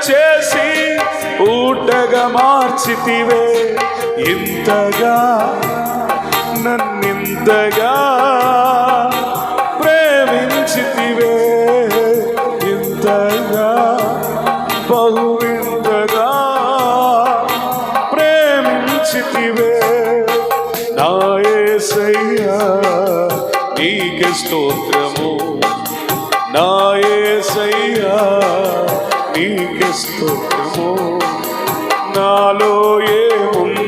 చేసి ఊటగా మార్చితివే, ఇంతగా నన్నింతగా ప్రేమించితివే, ఇంతగా బహు ఇంతగా ప్రేమించితివే. నా యేసయ్యా నీకే స్తోత్రము, నా యేసయ్యా నీకే స్తోత్రము. నాలో ఏముంది